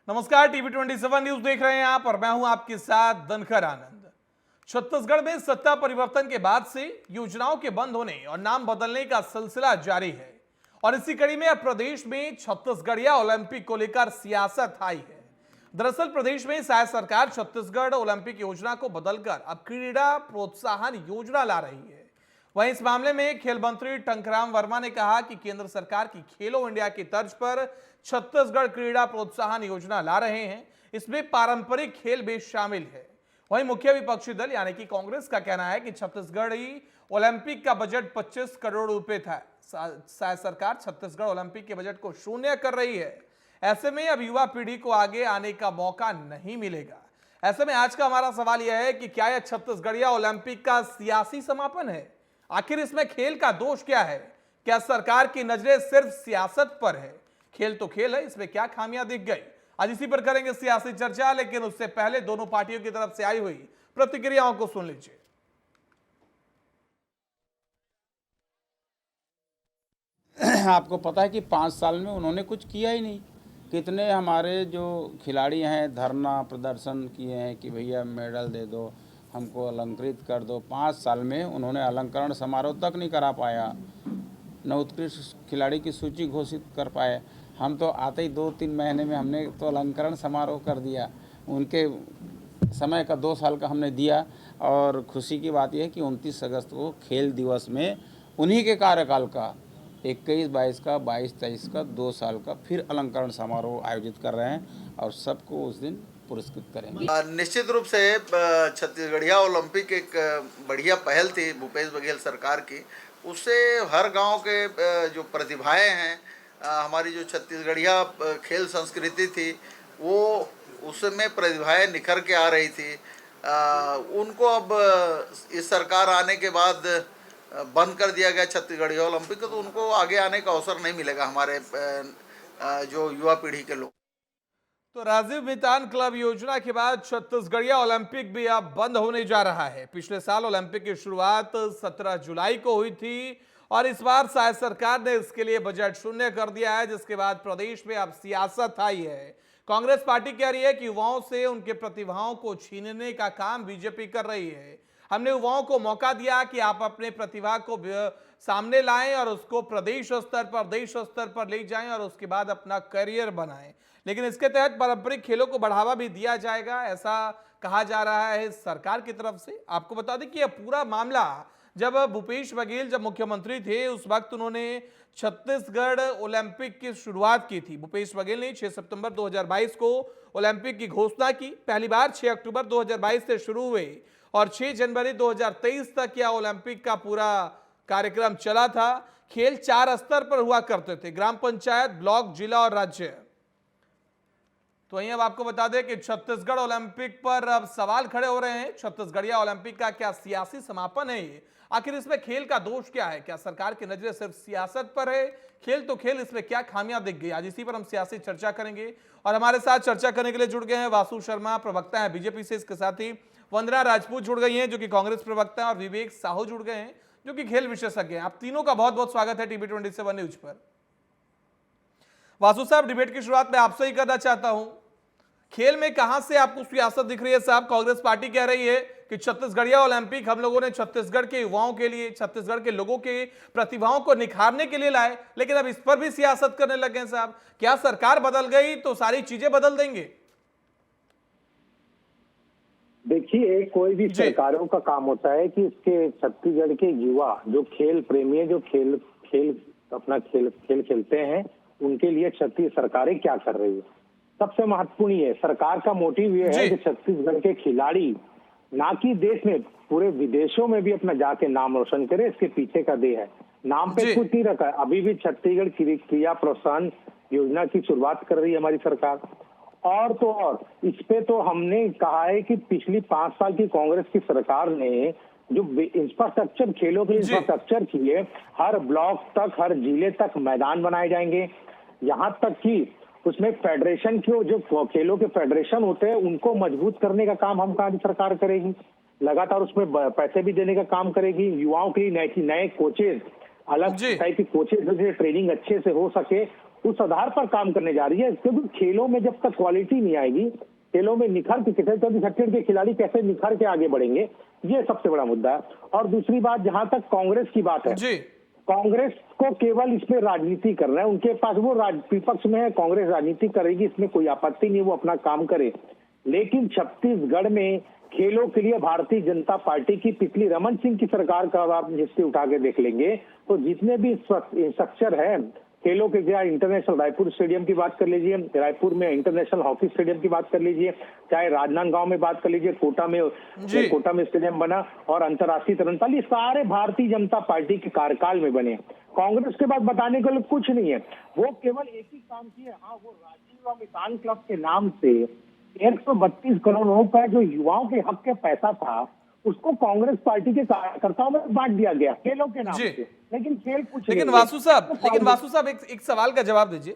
नमस्कार, TV 27 news देख रहे हैं आप और मैं हूं आपके साथ धनखर आनंद। छत्तीसगढ़ में सत्ता परिवर्तन के बाद से योजनाओं के बंद होने और नाम बदलने का सिलसिला जारी है और इसी कड़ी में अब प्रदेश में छत्तीसगढ़िया ओलंपिक को लेकर सियासत आई है। दरअसल प्रदेश में शायद सरकार छत्तीसगढ़ ओलंपिक योजना को बदलकर अब क्रीड़ा प्रोत्साहन योजना ला रही है। वहीं इस मामले में खेल मंत्री टंकराम वर्मा ने कहा कि केंद्र सरकार की खेलो इंडिया की तर्ज पर छत्तीसगढ़ क्रीड़ा प्रोत्साहन योजना ला रहे हैं। इसमें पारंपरिक खेल भी शामिल है। वहीं मुख्य विपक्षी दल यानी कि कांग्रेस का कहना है कि छत्तीसगढ़ी ओलंपिक का बजट 25 करोड़ रुपए था। शायद सरकार छत्तीसगढ़ ओलंपिक के बजट को शून्य कर रही है। ऐसे में अब युवा पीढ़ी को आगे आने का मौका नहीं मिलेगा। ऐसे में आज का हमारा सवाल यह है कि क्या यह छत्तीसगढ़िया ओलंपिक का सियासी समापन है? आखिर इसमें खेल का दोष क्या है? क्या सरकार की नजरें सिर्फ सियासत पर है? खेल तो खेल है, इसमें क्या खामियां दिख गई? आज इसी पर करेंगे सियासी चर्चा, लेकिन उससे पहले दोनों पार्टियों की तरफ से आई हुई प्रतिक्रियाओं को सुन लीजिए। आपको पता है कि 5 साल में उन्होंने कुछ किया ही नहीं। कितने हमारे जो खिलाड़ी हैं धरना प्रदर्शन किए हैं कि भैया मेडल दे दो, हमको अलंकृत कर दो। 5 साल में उन्होंने अलंकरण समारोह तक नहीं करा पाया, न उत्कृष्ट खिलाड़ी की सूची घोषित कर पाए। हम तो आते ही 2-3 महीने में हमने तो अलंकरण समारोह कर दिया। उनके समय का 2 साल का हमने दिया। और खुशी की बात यह है कि 29 अगस्त को खेल दिवस में उन्हीं के कार्यकाल का 21-22 का 22-23 का 2 साल का फिर अलंकरण समारोह आयोजित कर रहे हैं और सबको उस दिन पुरस्कृत करेंगे। निश्चित रूप से छत्तीसगढ़िया ओलंपिक एक बढ़िया पहल थी भूपेश बघेल सरकार की। उससे हर गांव के जो प्रतिभाएं हैं, हमारी जो छत्तीसगढ़िया खेल संस्कृति थी वो उसमें प्रतिभाएं निखर के आ रही थी। उनको अब इस सरकार आने के बाद बंद कर दिया गया छत्तीसगढ़िया ओलंपिक, तो उनको आगे आने का अवसर नहीं मिलेगा हमारे जो युवा पीढ़ी के लोग। तो राजीव मितान क्लब योजना के बाद छत्तीसगढ़िया ओलंपिक भी अब बंद होने जा रहा है। पिछले साल ओलंपिक की शुरुआत 17 जुलाई को हुई थी और इस बार शायद सरकार ने इसके लिए बजट शून्य कर दिया है, जिसके बाद प्रदेश में अब सियासत आई है। कांग्रेस पार्टी कह रही है कि युवाओं से उनके प्रतिभाओं को छीनने का काम बीजेपी कर रही है। हमने युवाओं को मौका दिया कि आप अपने प्रतिभा को सामने लाएं और उसको प्रदेश स्तर पर देश स्तर पर ले जाएं और उसके बाद अपना करियर बनाएं, लेकिन इसके तहत पारंपरिक खेलों को बढ़ावा भी दिया जाएगा, ऐसा कहा जा रहा है सरकार की तरफ से। आपको बता दें कि यह पूरा मामला जब भूपेश बघेल जब मुख्यमंत्री थे उस वक्त उन्होंने छत्तीसगढ़ ओलंपिक की शुरुआत की थी। भूपेश बघेल ने 6 सितंबर 2022 को ओलंपिक की घोषणा की। पहली बार 6 अक्टूबर 2022 से शुरू हुए और 6 जनवरी 2023 तक यह ओलंपिक का पूरा कार्यक्रम चला था। खेल 4 स्तर पर हुआ करते थे, ग्राम पंचायत, ब्लॉक, जिला और राज्य। तो वहीं अब आपको बता दें कि छत्तीसगढ़ ओलंपिक पर अब सवाल खड़े हो रहे हैं। छत्तीसगढ़िया ओलंपिक का क्या सियासी समापन है ये? आखिर इसमें खेल का दोष क्या है? क्या सरकार की नजरें सिर्फ सियासत पर है? खेल तो खेल, इसमें क्या खामियां दिख गई? आज इसी पर हम सियासी चर्चा करेंगे और हमारे साथ चर्चा करने के लिए जुड़ गए हैं वासु शर्मा, प्रवक्ता है बीजेपी से। इसके साथ ही वंदना राजपूत जुड़ गई हैं जो कि कांग्रेस प्रवक्ता है, और विवेक साहू जुड़ गए हैं जो कि खेल विशेषज्ञ हैं। आप तीनों का बहुत बहुत स्वागत है टीवी 27 न्यूज पर। वासु साहब, डिबेट की शुरुआत मैं आपसे ही करना चाहता हूं। खेल में कहां से आपको सियासत दिख रही है साहब? कांग्रेस पार्टी कह रही है कि छत्तीसगढ़िया ओलंपिक हम लोगों ने छत्तीसगढ़ के युवाओं के लिए, छत्तीसगढ़ के लोगों के प्रतिभाओं को निखारने के लिए लाए, लेकिन अब इस पर भी सियासत करने लगे हैं साहब। क्या सरकार बदल गई तो सारी चीजें बदल देंगे? देखिए, कोई भी सरकारों का काम होता है कि इसके छत्तीसगढ़ के युवा जो खेल प्रेमी है, जो खेल खेल अपना खेल खेलते हैं, उनके लिए छत्तीसगढ़ सरकारें क्या कर रही है, सबसे महत्वपूर्ण ये सरकार का मोटिव ये है कि छत्तीसगढ़ के खिलाड़ी ना कि देश में, पूरे विदेशों में भी अपना जाके नाम रोशन करे। इसके पीछे का दे है, नाम पे कुछ नहीं रखा है। अभी भी छत्तीसगढ़ क्रिया प्रोत्साहन योजना की शुरुआत कर रही है हमारी सरकार। और तो और इस पे तो हमने कहा है कि पिछली 5 साल की कांग्रेस की सरकार ने जो इंफ्रास्ट्रक्चर, खेलों के इंफ्रास्ट्रक्चर किए, हर ब्लॉक तक, हर जिले तक मैदान बनाए जाएंगे। यहाँ तक कि उसमें फेडरेशन के जो खेलों के फेडरेशन होते हैं उनको मजबूत करने का काम हम कहा सरकार करेगी। लगातार उसमें पैसे भी देने का काम करेगी। युवाओं के लिए नए कोचेज, अलग टाइप की कोचेज, जो ट्रेनिंग अच्छे से हो सके, उस आधार पर काम करने जा रही है। क्योंकि खेलों में जब तक क्वालिटी नहीं आएगी, खेलों में निखर के छत्तीसगढ़ के खिलाड़ी कैसे निखर के आगे बढ़ेंगे, ये सबसे बड़ा मुद्दा है। और दूसरी बात, जहां तक कांग्रेस की बात है, जी कांग्रेस को केवल इसमें राजनीति करना है, उनके पास वो विपक्ष में है, कांग्रेस राजनीति करेगी, इसमें कोई आपत्ति नहीं, वो अपना काम करे। लेकिन छत्तीसगढ़ में खेलों के लिए भारतीय जनता पार्टी की पिछली रमन सिंह की सरकार का आप हिस्ट्री उठा के देख लेंगे तो जितने भी इंफ्रास्ट्रक्चर है खेलों के, चाहे इंटरनेशनल रायपुर स्टेडियम की बात कर लीजिए, रायपुर में इंटरनेशनल हॉकी स्टेडियम की बात कर लीजिए, चाहे राजनांदगांव में बात कर लीजिए, कोटा में स्टेडियम बना, और अंतर्राष्ट्रीय तरनताल, ये सारे भारतीय जनता पार्टी के कार्यकाल में बने। कांग्रेस के बाद बताने के लिए कुछ नहीं है। वो केवल एक ही काम किए, हाँ, वो राजीव मितान क्लब के नाम से 132 करोड़ रुपए जो युवाओं के हक के पैसा था, उसको कांग्रेस पार्टी के कार्यकर्ताओं में बांट दिया गया खेलों के नाम से। लेकिन खेल कुछ लेकिन नहीं वासु साहब एक सवाल का जवाब दीजिए।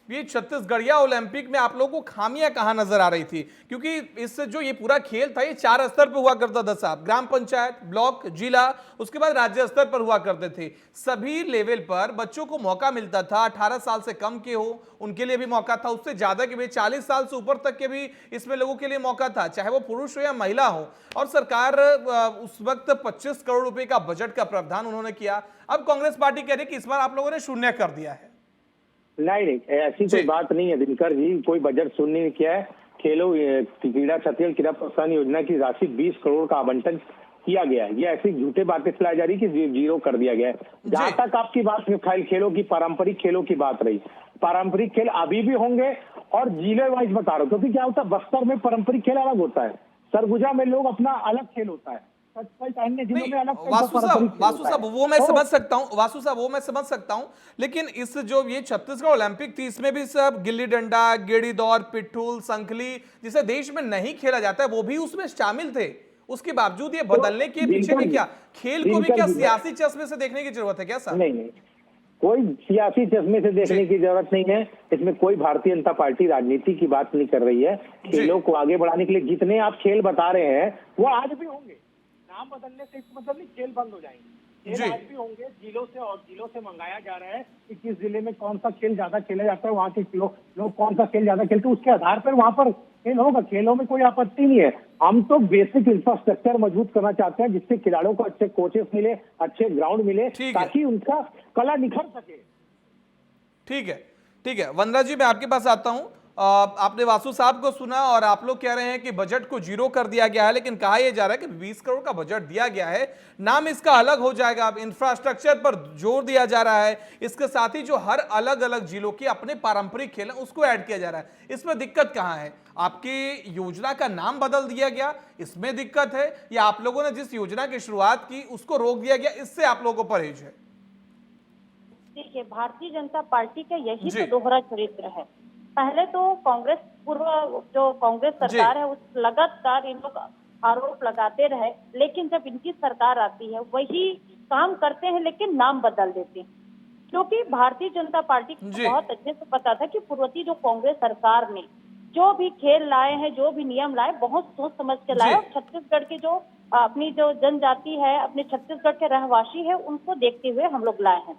ये छत्तीसगढ़िया ओलंपिक में आप लोगों को खामियां कहां नजर आ रही थी? क्योंकि इससे जो ये पूरा खेल था ये 4 स्तर पर हुआ करता था साहब, ग्राम पंचायत, ब्लॉक, जिला, उसके बाद राज्य स्तर पर हुआ करते थे। सभी लेवल पर बच्चों को मौका मिलता था। 18 साल से कम के हो उनके लिए भी मौका था, उससे ज्यादा के भी 40 साल से ऊपर तक के भी इसमें लोगों के लिए मौका था, चाहे वो पुरुष हो या महिला हो। और सरकार उस वक्त 25 करोड़ रुपए का बजट का प्रावधान उन्होंने किया। अब कांग्रेस पार्टी कह रही है कि इस बार आप लोगों ने शून्य कर दिया है। नहीं, ऐसी कोई बात नहीं है दिनकर जी, कोई बजट शून्य नहीं किया है। खेलो क्रीड़ा छत्तीसगढ़ क्रीड़ा प्रोत्साहन योजना की राशि 20 करोड़ का आवंटन किया गया है। ये ऐसी झूठे बातें फैलाई जा रही कि जीरो कर दिया गया है। जहां तक आपकी बात खेलों की, पारंपरिक खेलों की बात रही, पारंपरिक खेल अभी भी होंगे और जिले वाइज बता रहा हूँ, क्योंकि क्या होता है, बस्तर में पारंपरिक खेल अलग होता है, सरगुजा में लोग अपना अलग खेल होता है, वासु साहब वो मैं समझ सकता हूं, लेकिन इस जो ये छत्तीसगढ़ ओलंपिक थी इसमें भी सब गिल्ली डंडा, गेड़ी दौड़, पिट्ठूल, संखली जिसे देश में नहीं खेला जाता है वो भी उसमें शामिल थे। उसके बावजूद ये बदलने के पीछे की क्या, खेल को भी क्या सियासी चश्मे से देखने की जरूरत है क्या सर? नहीं, कोई सियासी चश्मे से देखने की जरूरत नहीं है। इसमें कोई भारतीय जनता पार्टी राजनीति की बात नहीं कर रही है। खेलों को आगे बढ़ाने के लिए जितने आप खेल बता रहे हैं वो आज भी होंगे। नाम बदलने से मतलब नहीं खेल बंद हो जाएंगे, खेल आज भी होंगे। जिलों से मंगाया जा रहा है कि किस जिले में कौन सा खेल ज्यादा खेला जाता है, वहाँ के लोग कौन सा खेल ज्यादा खेलते हैं, उसके आधार पर वहाँ पर खेल होगा। खेलों में कोई आपत्ति नहीं है। हम तो बेसिक इंफ्रास्ट्रक्चर मजबूत करना चाहते हैं जिससे खिलाड़ियों को अच्छे कोचेस मिले, अच्छे ग्राउंड मिले, ताकि उनका कला निखर सके। ठीक है वंदना जी, मैं आपके पास आता हूं। आपने वासु साहब को सुना और आप लोग कह रहे हैं कि बजट को जीरो कर दिया गया है, लेकिन कहा यह जा रहा है कि 20 करोड़ का बजट दिया गया है, नाम इसका अलग हो जाएगा। अब इंफ्रास्ट्रक्चर पर जोर दिया जा रहा है, इसके साथ ही जो हर अलग अलग जिलों के अपने पारंपरिक खेल हैं उसको ऐड किया जा रहा है। इसमें दिक्कत कहां है? आपकी योजना का नाम बदल दिया गया, इसमें दिक्कत है, या आप लोगों ने जिस योजना की शुरुआत की उसको रोक दिया गया, इससे आप लोगों को परहेज है? देखिए, भारतीय जनता पार्टी का यही तो दोहरा चरित्र है। पहले तो कांग्रेस, पूर्व जो कांग्रेस सरकार है उस लगातार इन लोग आरोप लगाते रहे, लेकिन जब इनकी सरकार आती है वही काम करते हैं लेकिन नाम बदल देते हैं। क्योंकि भारतीय जनता पार्टी को बहुत अच्छे से पता था कि पूर्वती जो कांग्रेस सरकार ने जो भी खेल लाए हैं, जो भी नियम लाए, बहुत सोच समझ के लाए। और छत्तीसगढ़ की जो अपनी जो जनजाति है, अपने छत्तीसगढ़ के रहवासी है, उनको देखते हुए हम लोग लाए हैं।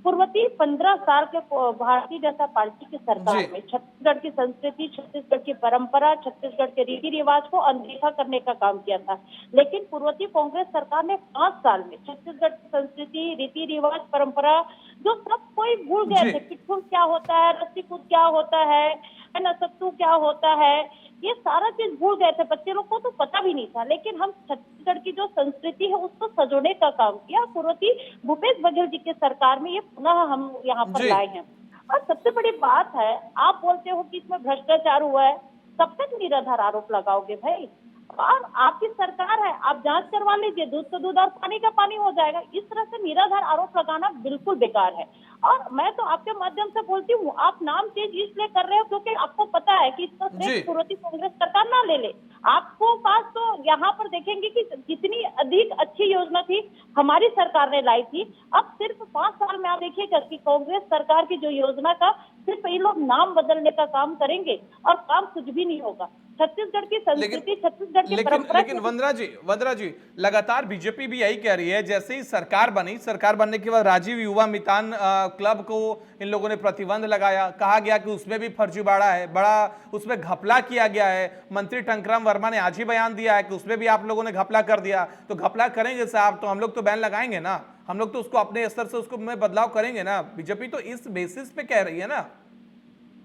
पूर्वती 15 साल के भारतीय जनता पार्टी की सरकार में छत्तीसगढ़ की संस्कृति, छत्तीसगढ़ की परंपरा, छत्तीसगढ़ के रीति रिवाज को अनदेखा करने का काम किया था। लेकिन पूर्वती कांग्रेस सरकार ने 5 साल में छत्तीसगढ़ की संस्कृति, रीति रिवाज, परंपरा जो सब कोई भूल गए थे। पिट्ठू क्या होता है, रस्सी कूद क्या होता है, नसत्तू क्या होता है, ये सारा चीज भूल गए थे। बच्चे लोग को तो पता भी नहीं था। लेकिन हम छत्तीसगढ़ की जो संस्कृति है उसको सजोने का काम किया। पूर्वती भूपेश बघेल जी की सरकार में ये पुनः हम यहाँ पर लाए हैं। और सबसे बड़ी बात है, आप बोलते हो कि इसमें भ्रष्टाचार हुआ है, कब तक निराधार आरोप लगाओगे भाई? और आपकी सरकार है, आप जांच करवा लीजिए, दूध का दूध और पानी का पानी हो जाएगा। इस तरह से निराधार आरोप लगाना बिल्कुल बेकार है। और मैं तो आपके माध्यम से बोलती हूँ, आप नाम चेंज इसलिए कर रहे हो क्योंकि आपको पता है कि इसका श्रेय पूर्वती कांग्रेस सरकार ना ले ले। आपको पास तो यहाँ पर देखेंगे कि कितनी अधिक अच्छी योजना थी हमारी सरकार ने लाई थी। अब सिर्फ 5 साल में आप देखिएगा कि कांग्रेस सरकार की जो योजना का सिर्फ ये लोग नाम बदलने का काम करेंगे और काम कुछ भी नहीं होगा। छत्तीसगढ़ की संस्कृति, छत्तीसगढ़ की परंपरा। लेकिन वंदना जी लगातार बीजेपी भी यही कह रही है, जैसे ही सरकार बनी, सरकार बनने के बाद राजीव युवा मितान क्लब को इन लोगों ने प्रतिबंध लगाया, कहा गया कि उसमें भी फर्जीवाड़ा है, बड़ा उसमें घपला किया गया है। मंत्री टंकराम वर्मा ने आज ही बयान दिया है कि उसमें भी आप लोगों ने घपला कर दिया। तो घपला करेंगे साहब तो हम लोग तो बैन लगाएंगे ना, हम लोग तो उसको अपने स्तर से उसको में बदलाव करेंगे ना। बीजेपी तो इस बेसिस पे कह रही है ना।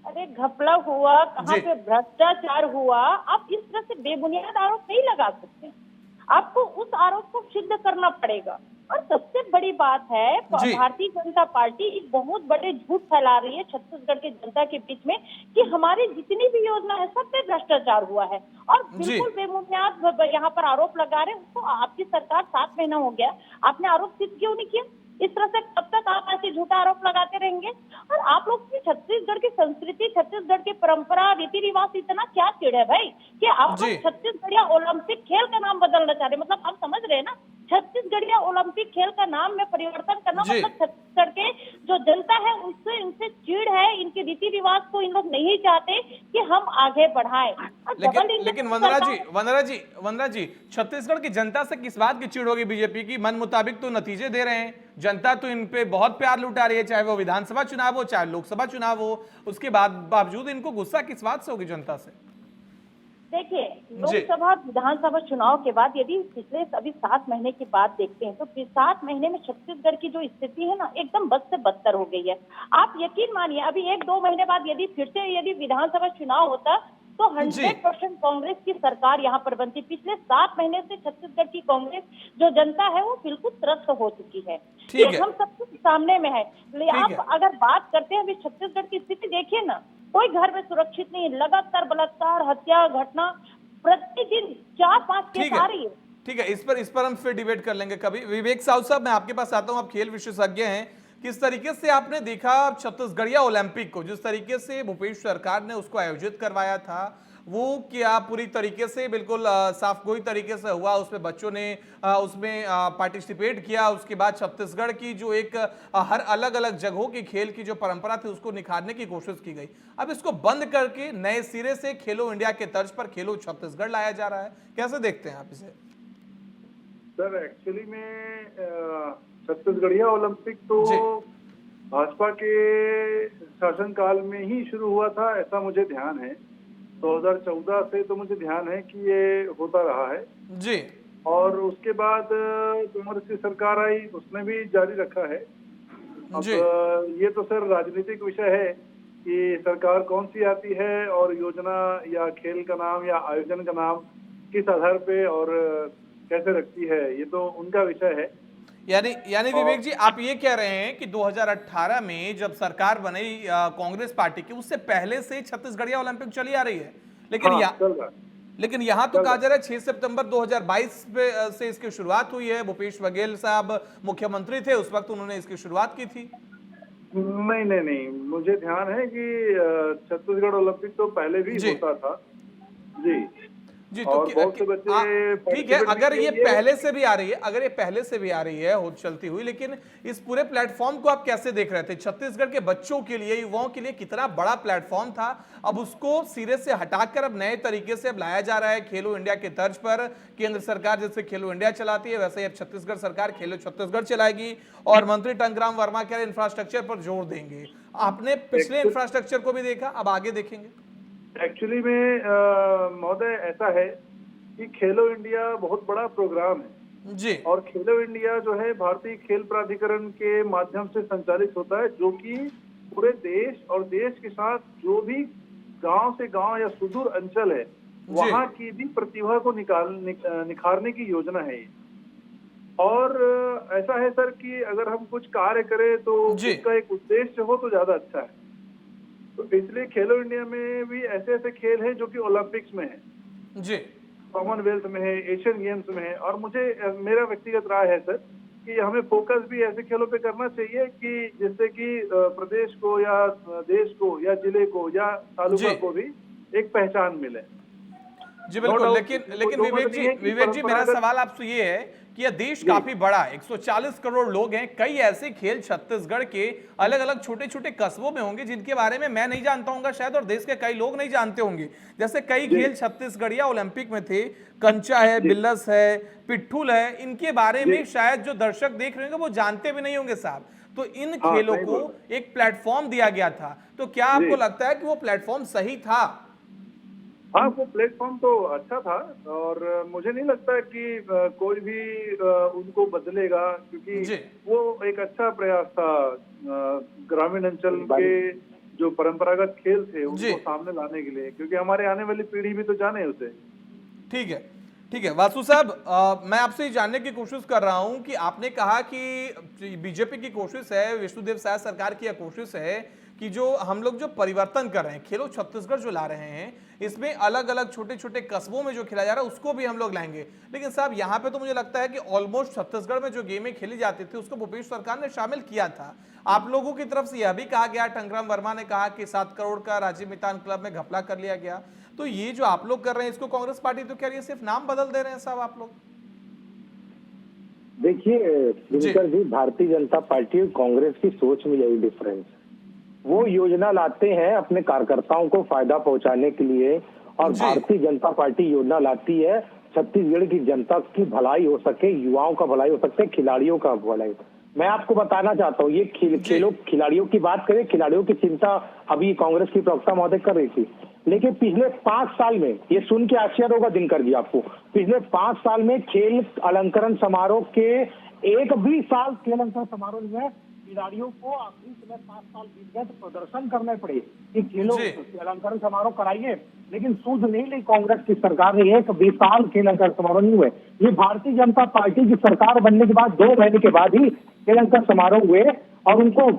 अरे घपला हुआ, कहाँ पे भ्रष्टाचार हुआ, आप इस तरह से बेबुनियाद आरोप नहीं लगा सकते। आपको उस आरोप को सिद्ध करना पड़ेगा। और सबसे बड़ी बात है, भारतीय जनता पार्टी एक बहुत बड़े झूठ फैला रही है छत्तीसगढ़ की जनता के बीच में कि हमारी जितनी भी योजना है सब पे भ्रष्टाचार हुआ है, और बिल्कुल बेबुनियाद यहाँ पर आरोप लगा रहे हैं। उसको आपकी सरकार 7 महीना हो गया, आपने आरोप सिद्ध क्यों नहीं किया? इस तरह से कब तक आप ऐसे झूठा आरोप लगाते रहेंगे? और आप लोग की छत्तीसगढ़ की संस्कृति, छत्तीसगढ़ की परंपरा, रीति रिवाज इतना क्या चिड़ है भाई कि आप लोग छत्तीसगढ़िया ओलंपिक खेल का नाम बदलना चाह रहे हैं? मतलब आप समझ रहे हैं ना, छत्तीसगढ़िया ओलंपिक खेल का नाम में परिवर्तन करना मतलब छत्तीसगढ़ के जो जनता है उससे इनसे चिड़ है, इनके रीति रिवाज को इन लोग नहीं चाहते कि हम आगे बढ़ाएं। लेकिन वंदना जी छत्तीसगढ़ की जनता से किस बात की चिड़ होगी बीजेपी की? मन मुताबिक तो नतीजे दे रहे हैं, जनता तो इन पे बहुत प्यार लुटा रही है, चाहे वो विधानसभा चुनाव हो चाहे लोकसभा चुनाव हो। उसके बावजूद इनको गुस्सा किस बात से होगी जनता से? देखिए, लोकसभा विधानसभा चुनाव के बाद यदि पिछले अभी 7 महीने की बात देखते हैं तो 7 महीने में छत्तीसगढ़ की जो स्थिति है ना एकदम बद से बदतर हो गई है। आप यकीन मानिए अभी 1-2 महीने बाद यदि फिर से यदि विधानसभा चुनाव होता तो 100% कांग्रेस की सरकार यहाँ पर बनती। पिछले 7 महीने से छत्तीसगढ़ की कांग्रेस जो जनता है वो बिल्कुल त्रस्त हो चुकी है। ये हम सबके सामने में है। आप अगर बात करते हैं अभी छत्तीसगढ़ की स्थिति देखिए ना, कोई घर में सुरक्षित नहीं, लगातार बलात्कार, हत्या घटना, प्रतिदिन 4-5 केस आ रही है। ठीक है, इस पर हम फिर डिबेट कर लेंगे कभी। विवेक साहू साहब, मैं आपके पास आता हूं, आप खेल विशेषज्ञ हैं। किस तरीके से आपने देखा छत्तीसगढ़िया ओलंपिक को, जिस तरीके से भूपेश सरकार ने उसको आयोजित करवाया था, वो क्या पूरी तरीके से बिल्कुल साफगोई तरीके से हुआ? उसमें बच्चों ने उसमें पार्टिसिपेट किया। उसके बाद छत्तीसगढ़ की जो एक हर अलग अलग जगहों की खेल की जो परंपरा थी उसको निखारने की कोशिश की गई। अब इसको बंद करके नए सिरे से खेलो इंडिया के तर्ज पर खेलो छत्तीसगढ़ लाया जा रहा है, कैसे देखते हैं आप इसे? सर एक्चुअली में छत्तीसगढ़िया ओलंपिक तो भाजपा के शासनकाल में ही शुरू हुआ था, ऐसा मुझे ध्यान है। 2014 से तो मुझे ध्यान है कि ये होता रहा है जी। और उसके बाद कांग्रेस की सरकार आई, उसने भी जारी रखा है। अब ये तो सर राजनीतिक विषय है कि सरकार कौन सी आती है और योजना या खेल का नाम या आयोजन का नाम किस आधार पे और कैसे रखती है, ये तो उनका विषय है। यानी विवेक जी, आप ये कह रहे हैं कि 2018 में जब सरकार बनी कांग्रेस पार्टी की, उससे पहले से छत्तीसगढ़िया ओलंपिक चली आ रही है, लेकिन यहाँ तो कहा जा रहा है 6 सितंबर 2022 से इसकी शुरुआत हुई है। भूपेश बघेल साहब मुख्यमंत्री थे उस वक्त, उन्होंने इसकी शुरुआत की थी। नहीं, मुझे ध्यान है कि छत्तीसगढ़ ओलंपिक तो पहले भी होता था जी। तो ठीक है, अगर ये पहले से भी आ रही है, हो चलती हुई, लेकिन इस पूरे प्लेटफॉर्म को आप कैसे देख रहे थे? छत्तीसगढ़ के बच्चों के लिए, युवाओं के लिए कितना बड़ा प्लेटफॉर्म था, अब उसको सिरे से हटाकर अब नए तरीके से अब लाया जा रहा है खेलो इंडिया के तर्ज पर। केंद्र सरकार जैसे खेलो इंडिया चलाती है वैसे अब छत्तीसगढ़ सरकार खेलो छत्तीसगढ़ चलाएगी और मंत्री टंकराम वर्मा के इंफ्रास्ट्रक्चर पर जोर देंगे। आपने पिछले इंफ्रास्ट्रक्चर को भी देखा, अब आगे देखेंगे। एक्चुअली में महोदय ऐसा है कि खेलो इंडिया बहुत बड़ा प्रोग्राम है जी, और खेलो इंडिया जो है भारतीय खेल प्राधिकरण के माध्यम से संचालित होता है, जो कि पूरे देश और देश के साथ जो भी गांव से गांव या सुदूर अंचल है वहां की भी प्रतिभा को निखारने की योजना है। और ऐसा है सर कि अगर हम कुछ कार्य करें तो उसका एक उद्देश्य हो तो ज्यादा अच्छा है। तो इसलिए खेलो इंडिया में भी ऐसे ऐसे खेल हैं जो कि ओलंपिक्स में है जी, कॉमनवेल्थ में है, एशियन गेम्स में है। और मुझे मेरा व्यक्तिगत राय है सर कि हमें फोकस भी ऐसे खेलों पे करना चाहिए कि जिससे कि प्रदेश को या देश को या जिले को या तालुका को भी एक पहचान मिले। जी No बिल्कुल, doubt, लेकिन इसमें लेकिन कोई दो मत नहीं है कि विवेक जी, मेरा परंपरागत- सवाल आपसे ये है कि यह देश काफी बड़ा है, 140 करोड़ लोग हैं, कई ऐसे खेल छत्तीसगढ़ के अलग अलग छोटे छोटे कस्बों में होंगे जिनके बारे में मैं नहीं जानता हूँ शायद, और देश के कई लोग नहीं जानते होंगे। जैसे कई खेल छत्तीसगढ़िया ओलंपिक में थे, कंचा है, बिल्लस है, पिट्ठूल है, इनके बारे में शायद जो दर्शक देख रहे होंगे वो जानते भी नहीं होंगे साहब। तो इन हाँ, खेलों सही को बोल रहे एक प्लेटफॉर्म दिया गया था, तो क्या आपको लगता है कि वो प्लेटफॉर्म सही था? हाँ, वो प्लेटफॉर्म तो अच्छा था और मुझे नहीं लगता कि कोई भी उनको बदलेगा, क्योंकि जी। वो एक अच्छा प्रयास था ग्रामीण अंचल के जो परंपरागत खेल थे जी। उनको सामने लाने के लिए, क्योंकि हमारे आने वाली पीढ़ी भी तो जाने उसे। ठीक है, ठीक है वासु साहब, मैं आपसे ये जानने की कोशिश कर रहा हूं कि आपने कहा कि बीजेपी की कोशिश है, विष्णुदेव साय सरकार की यह कोशिश है कि जो हम लोग जो परिवर्तन कर रहे हैं, खेलो छत्तीसगढ़ जो ला रहे हैं, इसमें अलग अलग छोटे छोटे कस्बों में जो खेला जा रहा है उसको भी हम लोग लाएंगे। लेकिन साहब यहाँ पे तो मुझे लगता है कि ऑलमोस्ट छत्तीसगढ़ में जो गेमें खेली जाती थी उसको भूपेश सरकार ने शामिल किया था। आप लोगों की तरफ से यह भी कहा गया, टंकराम वर्मा ने कहा कि 7 करोड़ का राजीव मितान क्लब में घपला कर लिया गया। तो ये जो आप लोग कर रहे हैं इसको कांग्रेस पार्टी तो कह रही है सिर्फ नाम बदल दे रहे हैं साहब आप लोग? देखिए दिनकर जी, भारतीय जनता पार्टी और कांग्रेस की सोच में यही डिफरेंस। वो योजना लाते हैं अपने कार्यकर्ताओं को फायदा पहुंचाने के लिए, और जी। भारतीय जनता पार्टी योजना लाती है छत्तीसगढ़ की जनता की भलाई हो सके, युवाओं का भलाई हो सके, खिलाड़ियों का भलाई। मैं आपको बताना चाहता हूँ, ये खिलाड़ियों की बात करें, खिलाड़ियों की चिंता अभी कांग्रेस की प्रवक्ता महोदय कर रही थी, लेकिन पिछले 5 साल में, ये सुन के आश्चर्य होगा दिनकर जी आपको, पिछले 5 साल में खेल अलंकरण समारोह के एक भी साल खेल अलंकरण समारोह में खिलाड़ियों को आखिरी समय 5 साल बीत गए तो प्रदर्शन करने पड़े कि खेलों जी। अलंकरण समारोह कराइए, लेकिन सूझ नहीं ली कांग्रेस की सरकार ने। एक 20 साल खेल अलंकरण समारोह नहीं हुए। ये भारतीय जनता पार्टी की सरकार बनने के बाद 2 महीने के बाद ही खेल अलंकरण समारोह हुए और उनको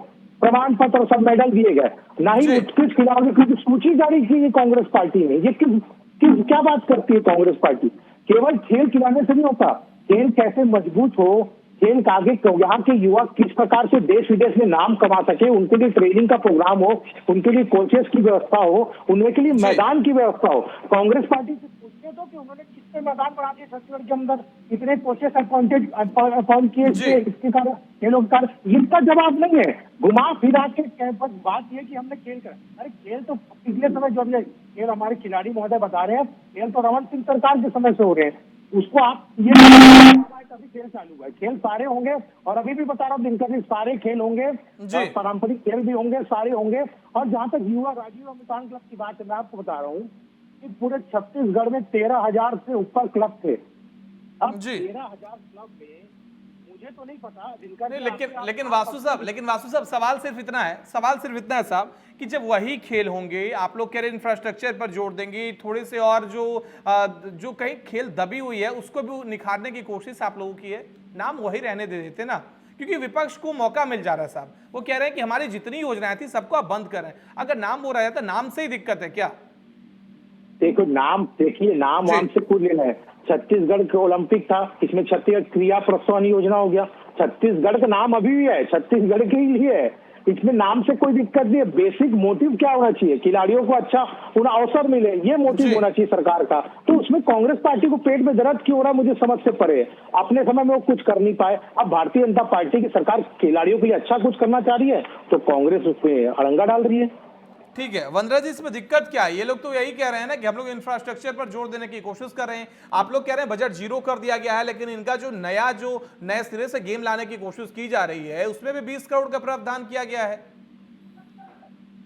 प्रमाण पत्र सब मेडल दिए गए। ना ही उत्कृष्ट खिलाड़ियों की सूची जारी की है कांग्रेस पार्टी ने। ये क्या बात करती है कांग्रेस पार्टी? केवल खेल खिलाने से नहीं होता, खेल कैसे मजबूत हो, खेल का आगे यहाँ के युवा किस प्रकार से देश विदेश में नाम कमा सके, उनके लिए ट्रेनिंग का प्रोग्राम हो, उनके लिए कोचेस की व्यवस्था हो, उनके लिए मैदान की व्यवस्था हो। कांग्रेस पार्टी से पूछते तो कि उन्होंने कितने मैदान बना दिए छत्तीसगढ़ के अंदर, कितने कोचेस अपॉइंट किए इसके कारण खेलों के कारण, इसका जवाब नहीं है। घुमा फिरा के बस बात यह कि हमने खेल कर, अरे खेल तो पिछले समय जो भी खेल हमारे खिलाड़ी महोदय बता रहे हैं, खेल तो रमन सिंह सरकार के समय से हो रहे हैं। उसको आप ये अभी खेल चालू हुआ है, खेल सारे होंगे, और अभी भी बता रहा हूँ दिनकर जी, सारे खेल होंगे, पारंपरिक खेल भी होंगे, सारे होंगे। और जहां तक युवा राजीव मितान क्लब की बात है, मैं आपको बता रहा हूँ कि पूरे छत्तीसगढ़ में 13,000 से ऊपर क्लब थे। अब 13,000 क्लब में मुझे तो नहीं पता दिनकर नहीं, लेकिन वासु साहब सवाल सिर्फ इतना है साहब कि जब वही खेल होंगे, आप लोग कह रहे इंफ्रास्ट्रक्चर पर जोर देंगे, थोड़े से और जो कहीं खेल दबी हुई है उसको भी निखारने की कोशिश आप लोगों की है, नाम वही रहने दे देते ना, क्योंकि विपक्ष को मौका मिल जा रहा है साहब। वो कह रहे हैं कि हमारी जितनी योजनाएं थी सबको आप बंद कर रहे हैं। अगर नाम हो रहा है तो नाम से ही दिक्कत है क्या? देखो नाम, देखिए नाम वाम से कुछ लेना है। छत्तीसगढ़ का ओलंपिक था, इसमें छत्तीसगढ़ क्रिया प्रोत्साहन योजना हो गया। छत्तीसगढ़ का नाम अभी भी है, छत्तीसगढ़ के ही लिए है, इसमें नाम से कोई दिक्कत नहीं है। बेसिक मोटिव क्या होना चाहिए? खिलाड़ियों को अच्छा उन्हें अवसर मिले, ये मोटिव होना चाहिए सरकार का। तो उसमें कांग्रेस पार्टी को पेट में दर्द क्यों हो रहा है, मुझे समझ से परे है। अपने समय में वो कुछ कर नहीं पाए, अब भारतीय जनता पार्टी की सरकार खिलाड़ियों के लिए अच्छा कुछ करना चाह रही है तो कांग्रेस उसमें अड़ंगा डाल रही है। ठीक है वंदना जी, इसमें दिक्कत क्या है? ये लोग तो यही कह रहे हैं ना कि हम लोग इंफ्रास्ट्रक्चर पर जोर देने की कोशिश कर रहे हैं, आप लोग कह रहे हैं बजट 0 कर दिया गया है, लेकिन इनका जो नए सिरे से गेम लाने की कोशिश की जा रही है उसमें भी 20 करोड़ का प्रावधान किया गया है।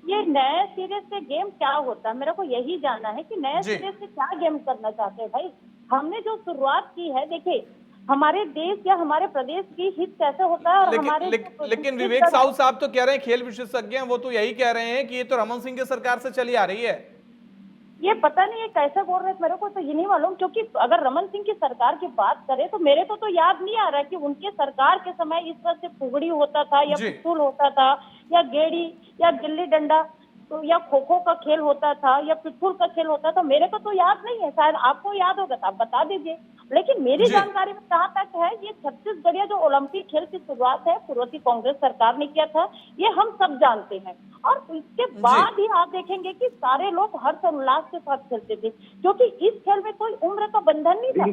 ये नए सिरे से गेम क्या होता है, मेरे को यही जानना है कि नए सिरे से क्या गेम करना चाहते हैं भाई। हमने जो शुरुआत की है, देखिए हमारे देश या हमारे प्रदेश की हित कैसे होता है, और हमारे लेकिन विवेक साहू साहब तो कह रहे हैं, खेल विशेषज्ञ हैं, वो तो यही कह रहे हैं कि ये तो रमन सिंह की सरकार से चली आ रही है। ये पता नहीं है कैसे बोल रहे हैं, मेरे को तो ये नहीं मालूम, क्योंकि अगर रमन सिंह की सरकार की बात करें तो मेरे को तो याद नहीं आ रहा कि उनके सरकार के समय इस तरह से फुगड़ी होता था या पिस्तूल होता था या गेड़ी या गिल्ली डंडा। तो या खो खो का खेल होता था या पिट्ठूल का खेल होता था, मेरे को तो याद नहीं है, शायद आपको याद होगा तो आप बता दीजिए। लेकिन मेरी जानकारी में जहाँ तक है, ये छत्तीसगढ़िया जो ओलंपिक खेल की शुरुआत है पूर्ववर्ती कांग्रेस सरकार ने किया था, ये हम सब जानते हैं। और इसके बाद ही आप देखेंगे कि सारे लोग हर्ष और उल्लास के साथ खेलते थे, क्योंकि इस खेल में कोई उम्र का बंधन नहीं था।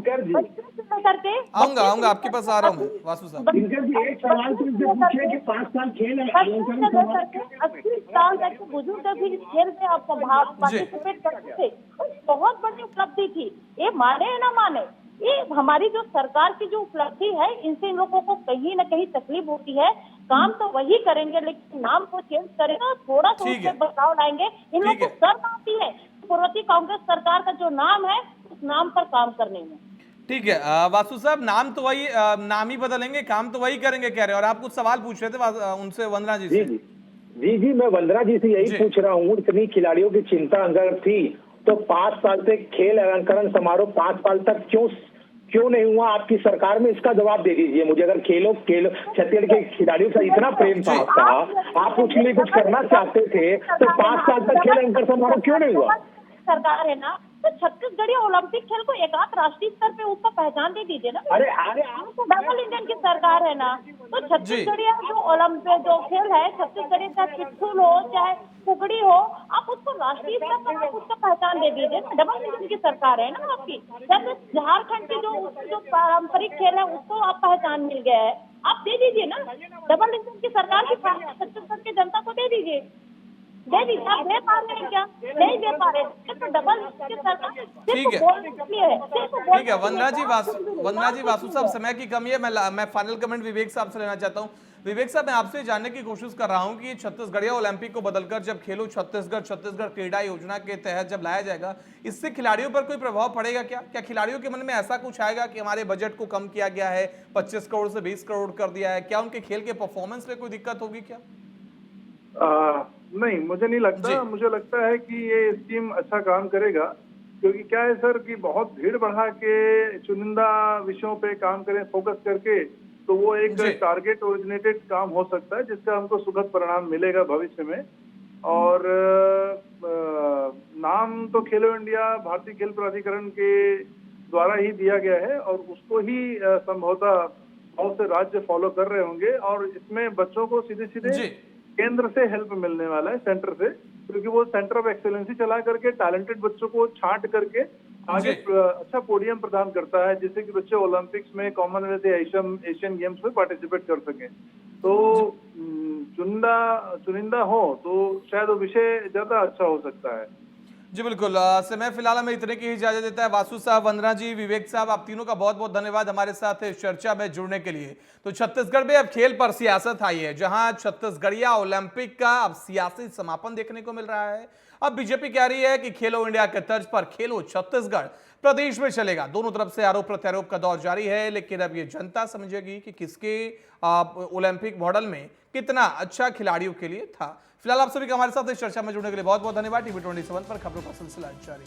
करके आऊंगा आपके पास आ रहा हूँ वासु साहब। एक सवाल तो इनसे पूछिए कि 5 साल खेल है, 80 साल तक के बुजुर्ग भी इस खेल में आप पार्टिसिपेट करते थे, बहुत बड़ी उपलब्धि थी। ये माने या ना माने, ये हमारी जो सरकार की जो उपलब्धि है, इनसे इन लोगों को कहीं ना कहीं तकलीफ होती है। काम तो वही करेंगे लेकिन नाम को चेंज करेगा, थोड़ा सा उसमें बदलाव लाएंगे। इन लोगों को शर्म आती है पूर्ववर्ती कांग्रेस सरकार का जो नाम है उस नाम पर काम करने में। ठीक है वासु साहब, नाम तो वही, नाम ही बदलेंगे, काम तो वही करेंगे कह रहे हैं। और आप कुछ सवाल पूछ रहे थे उनसे, वंदना जी से। जी मैं वंदना जी से यही पूछ रहा हूँ, इतनी खिलाड़ियों की चिंता अगर थी तो 5 साल से खेल अलंकरण समारोह 5 साल तक क्यों नहीं हुआ आपकी सरकार में? इसका जवाब दे दीजिए मुझे। अगर खेलो छत्तीसगढ़ के खिलाड़ियों से इतना प्रेम था आपका, आप उसके लिए कुछ करना चाहते थे, तो 5 साल तक खेल अलंकरण समारोह क्यों नहीं हुआ? सरकार है ना, तो छत्तीसगढ़ी ओलंपिक खेल को एक राष्ट्रीय स्तर पे उसका पहचान दे दीजिए ना। अरे आपको डबल इंजन की सरकार है ना, तो छत्तीसगढ़ी जो ओलंपिक जो खेल है, छत्तीसगढ़ी चाहे पिट्ठूल हो चाहे कुकड़ी हो, आप उसको राष्ट्रीय स्तर पर आप उसका पहचान दे दीजिए ना। डबल इंजन की सरकार है ना आपकी। जब झारखंड की जो पारंपरिक खेल है उसको आप पहचान मिल गया है, आप दे दीजिए ना। डबल इंजन की सरकार की छत्तीसगढ़ की जनता को दे दीजिए। आप दे पा रहे हैं क्या? नहीं दे पा रहे, तो डबल की सरकार ठीक है वंदना जी वासु साहब, समय की कमी है, मैं फाइनल कमेंट विवेक साहब से लेना चाहता हूं। विवेक साहब, मैं आपसे जानने की कोशिश कर रहा हूं कि छत्तीसगढ़िया ओलंपिक को बदलकर जब खेलो छत्तीसगढ़ क्रीड़ा योजना के तहत जब लाया जाएगा, इससे खिलाड़ियों पर कोई प्रभाव पड़ेगा क्या खिलाड़ियों के मन में ऐसा कुछ आएगा कि हमारे बजट को कम किया गया है, 25 करोड़ से 20 करोड़ कर दिया है? क्या उनके खेल के परफॉर्मेंस में कोई दिक्कत होगी क्या? नहीं, मुझे नहीं लगता। मुझे लगता है कि ये स्कीम अच्छा काम करेगा, क्योंकि क्या है सर कि बहुत भीड़ बढ़ा के चुनिंदा विषयों पे काम करें फोकस करके, तो वो एक टारगेट ओरिजिनेटेड काम हो सकता है जिसका हमको सुखद परिणाम मिलेगा भविष्य में। और नाम तो खेलो इंडिया भारतीय खेल प्राधिकरण के द्वारा ही दिया गया है और उसको ही संभवतः बहुत से राज्य फॉलो कर रहे होंगे। और इसमें बच्चों को सीधे केंद्र से हेल्प मिलने वाला है, सेंटर से, क्योंकि वो सेंटर ऑफ एक्सेलेंसी चला करके टैलेंटेड बच्चों को छांट करके आगे अच्छा पोडियम प्रदान करता है, जिससे कि बच्चे ओलंपिक्स में, कॉमनवेल्थ या एशियन गेम्स में पार्टिसिपेट कर सकें। तो चुनिंदा हो तो शायद वो विषय ज्यादा अच्छा हो सकता है। जी बिल्कुल, समय फिलहाल हमें इतने की इजाजत देता है। वासु साहब, वंदना जी, विवेक साहब, आप तीनों का बहुत बहुत धन्यवाद हमारे साथ इस चर्चा में जुड़ने के लिए। तो छत्तीसगढ़ में अब खेल पर सियासत आई है, जहां छत्तीसगढ़िया ओलंपिक का अब सियासी समापन देखने को मिल रहा है। अब बीजेपी कह रही है कि खेलो इंडिया के तर्ज पर खेलो छत्तीसगढ़ प्रदेश में चलेगा। दोनों तरफ से आरोप प्रत्यारोप का दौर जारी है, लेकिन अब ये जनता समझेगी कि किसके ओलंपिक मॉडल में कितना अच्छा खिलाड़ियों के लिए था। फिलहाल आप सभी का हमारे साथ इस चर्चा में जुड़ने के लिए बहुत बहुत धन्यवाद। टीवी 27 पर खबरों का सिलसिला जारी।